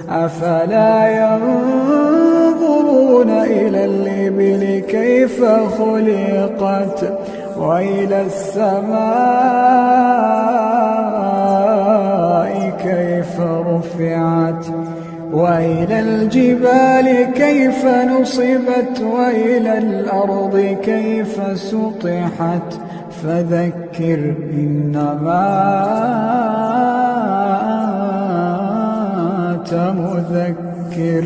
أفلا ينظرون إلى الإبل كيف خلقت وإلى السماء كيف رفعت وإلى الجبال كيف نصبت وإلى الأرض كيف سطحت فذكر إنما أنت مذكر.